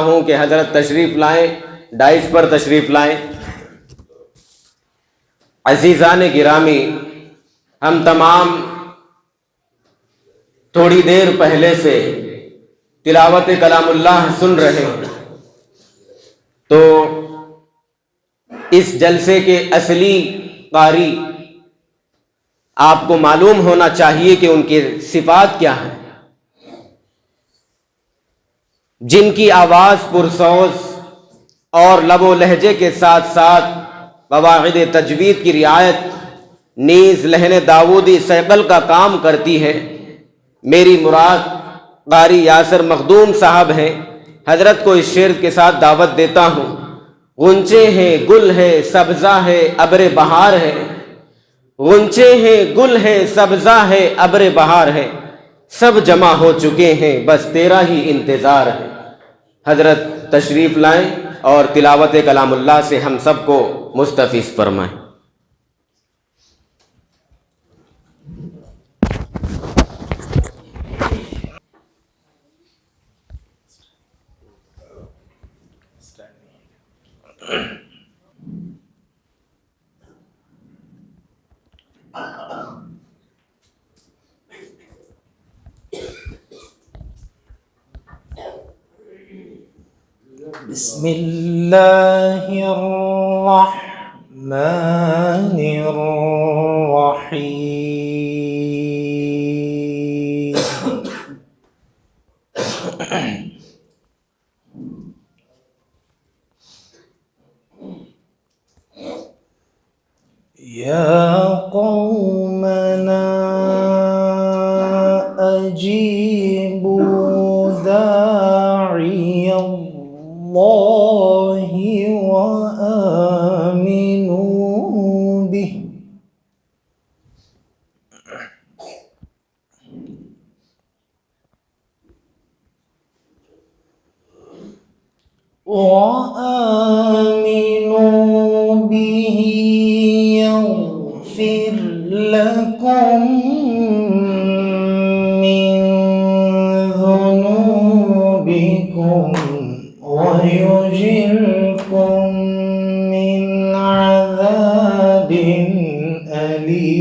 हूँ कि हज़रत तशरीफ़ लाएँ, डाइस पर तशरीफ़ लाएँ। अज़ीज़ान गिरामी, हम तमाम थोड़ी देर पहले से तिलावत कलामुल्लाह सुन रहे हैं, तो इस जलसे के असली कारी आपको मालूम होना चाहिए कि उनके सिफात क्या हैं। जिनकी आवाज़ पुरसौस और लबो लहजे के साथ साथ कवाइद तजवीद की रियायत नीज़ लहन दाऊदी सैकल का काम करती है। मेरी मुराद कारी यासर मखदूम साहब हैं। हजरत को इस शेर के साथ दावत देता हूँ। गुंचे हैं, गुल है, सब्ज़ा है, अब्र बहार है। गुंचे हैं, गुल है, सब्ज़ा है, अब्र बहार है। सब जमा हो चुके हैं, बस तेरा ही इंतज़ार है। हजरत तशरीफ़ लाएं और तिलावत कलामुल्लाह से हम सबको मुस्तफ़ीज़ फरमाएं। बिस्मिल्लाहिर्रहमानिर्रहीम। या कौमना अजीबू दाइयल्लाहि व आमिनू बिही يغفر لكم من ذنوبكم ويجركم من عذاب أليم.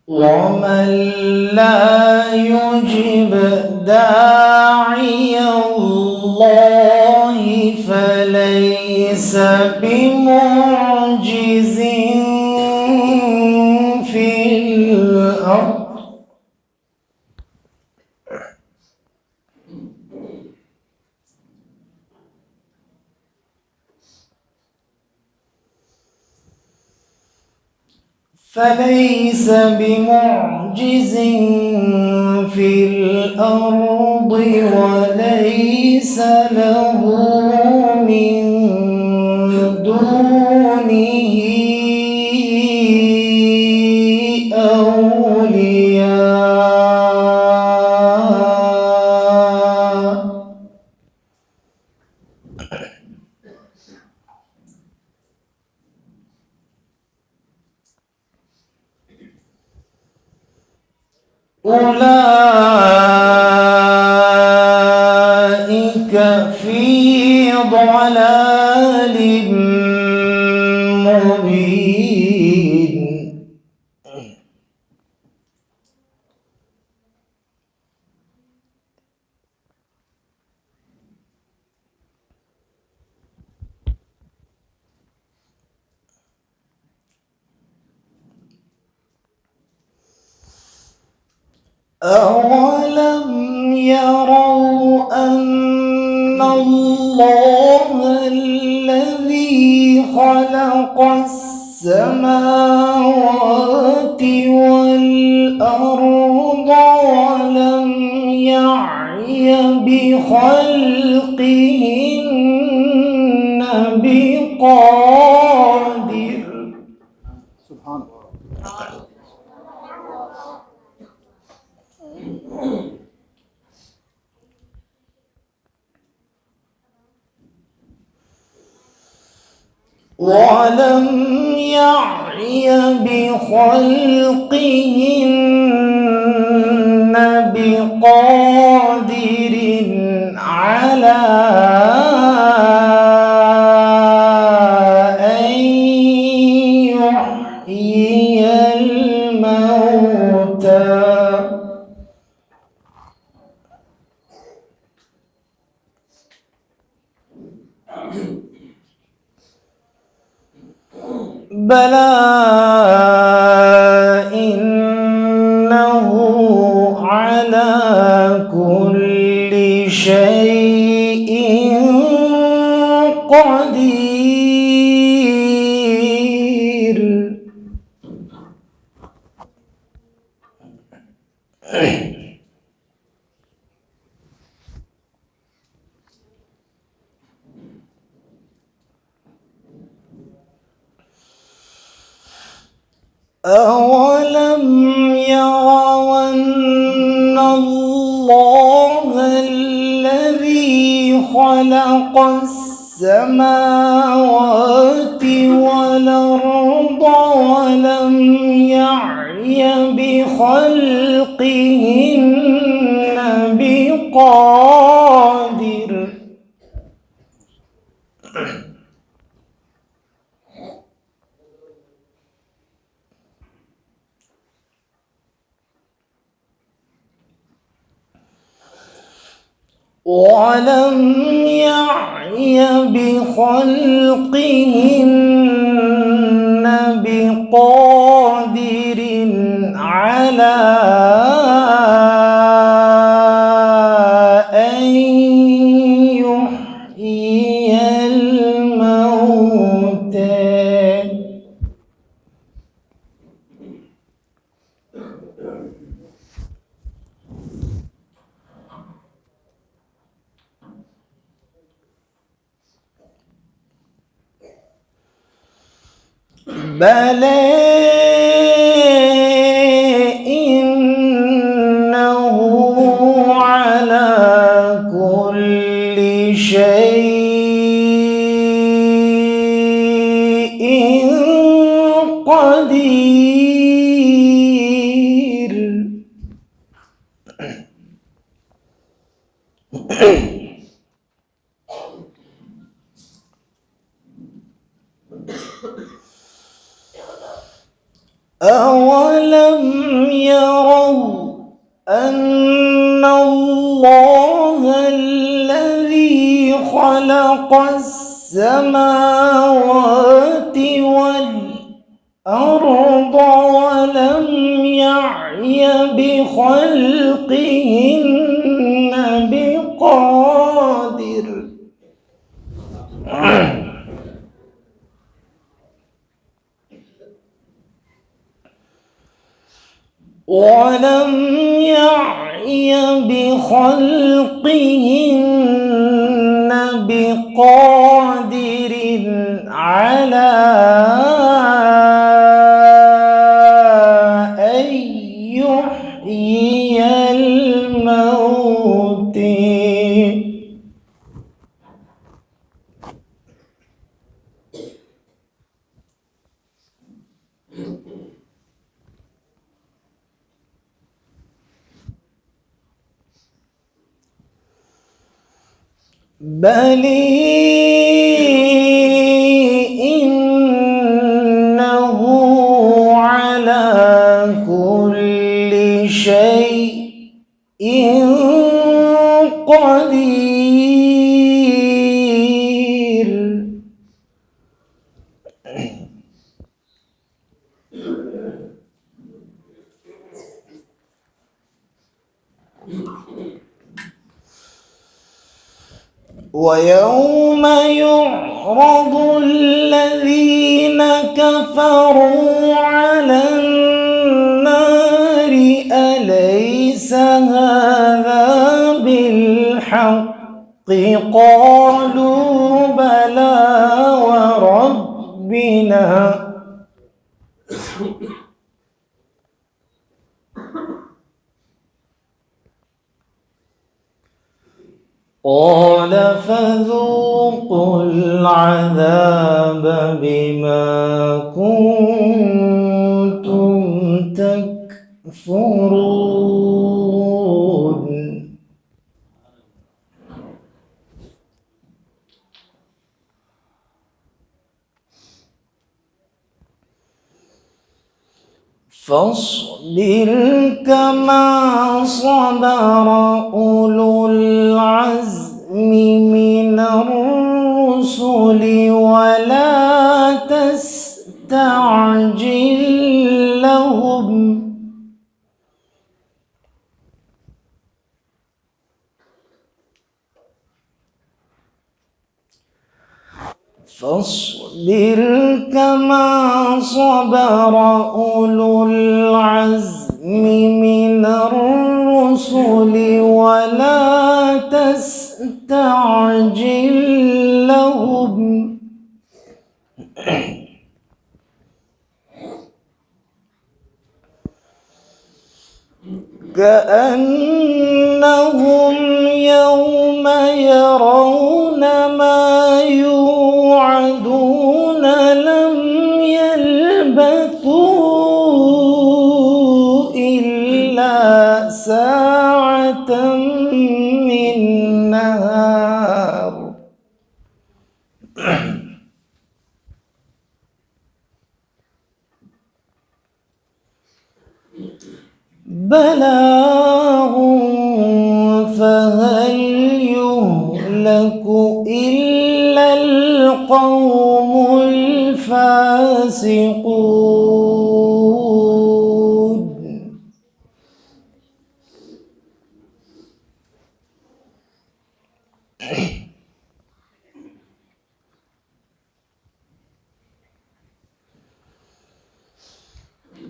ومن لا يجب داعي الله فليس بمعجز في الأرض. فليس بمعجز في الأرض وليس له من دونه أولياء. أولئك في ضلال مبين. أولم يروا أن الله الذي خلق السماوات والأرض ولم يعي بخلقهن بقادر. سبحان الله. ولم يعي بخلقهن بقادر على أن يحيي الموتى بلى إنه على كل شيء قدير. أولم يروا أن الله الذي خلق السماوات والأرض ولم يعي بخلقهن بقادر ولم يعي بخلقهن بقادر على أن يحيي الموتى. بلى إنه على كل شيء قدير. أولم يروا أن الله الذي خلق السماوات والأرض ولم يعي بخلقهن بقادر ولم يعي بخلقهن بقادر على أن يحيي الموتى. بل إنه على كل شيء قدير. ويوم يعرض الذين كفروا على النار أليس هذا بالحق قالوا بلى وربنا قال فذوقوا العذاب بما كنتم تكفرون. فاصبر كما صبر أولو العزم من الرسل ولا تستعجل لهم. فاصبر كما صبر أولو العزم من الرسل ولا تستعجل لهم. كأنهم يوم يرون ما يوعدون لم يلبثوا إلا ساعة من نهار بلاغ فهل يهلك إلا القوم الفاسقون.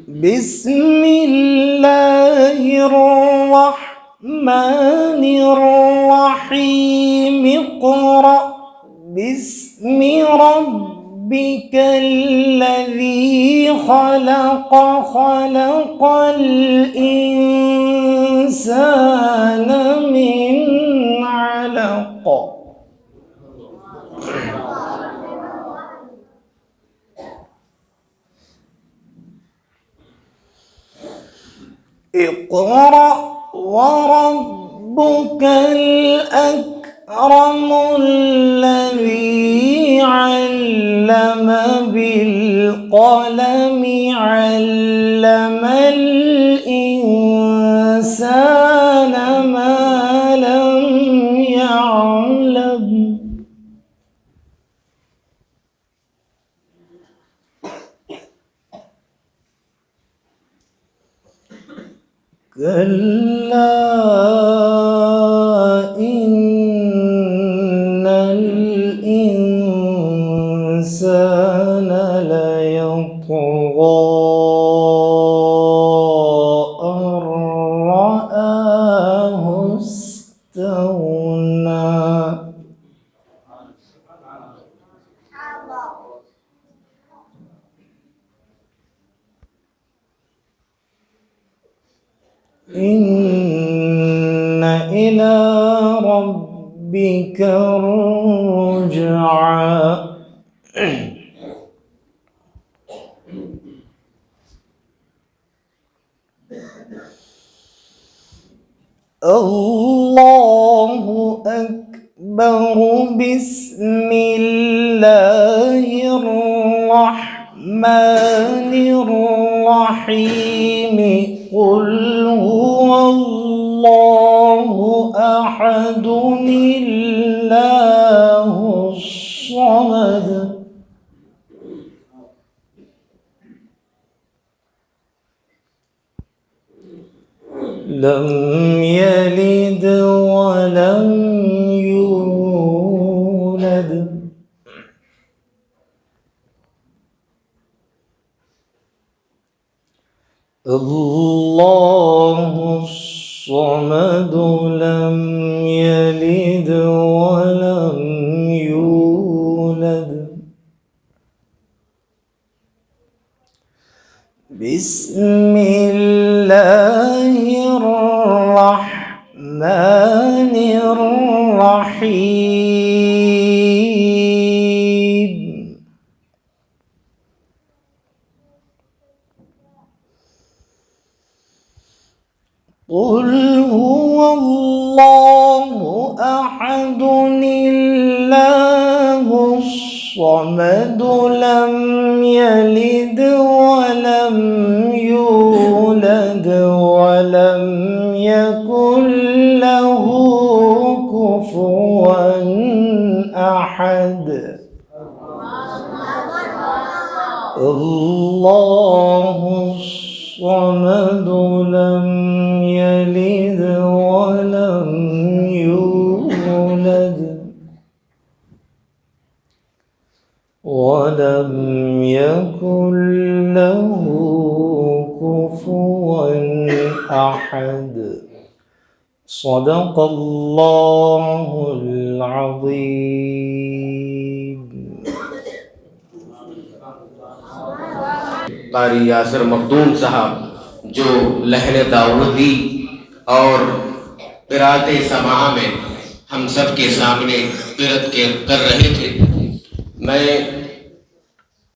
بسم الله الرحمن الرحيم. اقرأ باسم ربك الذي خلق. خلق الإنسان من علق. اقرأ وربك الأكرم الذي علم بالقلم علم الإنسان ما لم يعلم. كلا إن الإنسان ليطغى أن رآه استغنى. إن إلى ربك الرجعى. الله أكبر. بسم الله الرحمن الرحيم. قل هو الله أحد الله الصمد لم يلد ولم يولد. الله الصمد لم يلد ولم يولد. بسم الله الرحمن الرحيم. الصمد لم يلد ولم يولد ولم يكن له كفوا أحد. الله الصمد لم يلد ولم يولد ولم يكن له كفوا أحد. صدق الله العظيم. कारी यासर मखदूम साहब जो लहरे दाऊदी और क़िराअत समा में हम सब के सामने क़िराअत कर रहे थे, मैं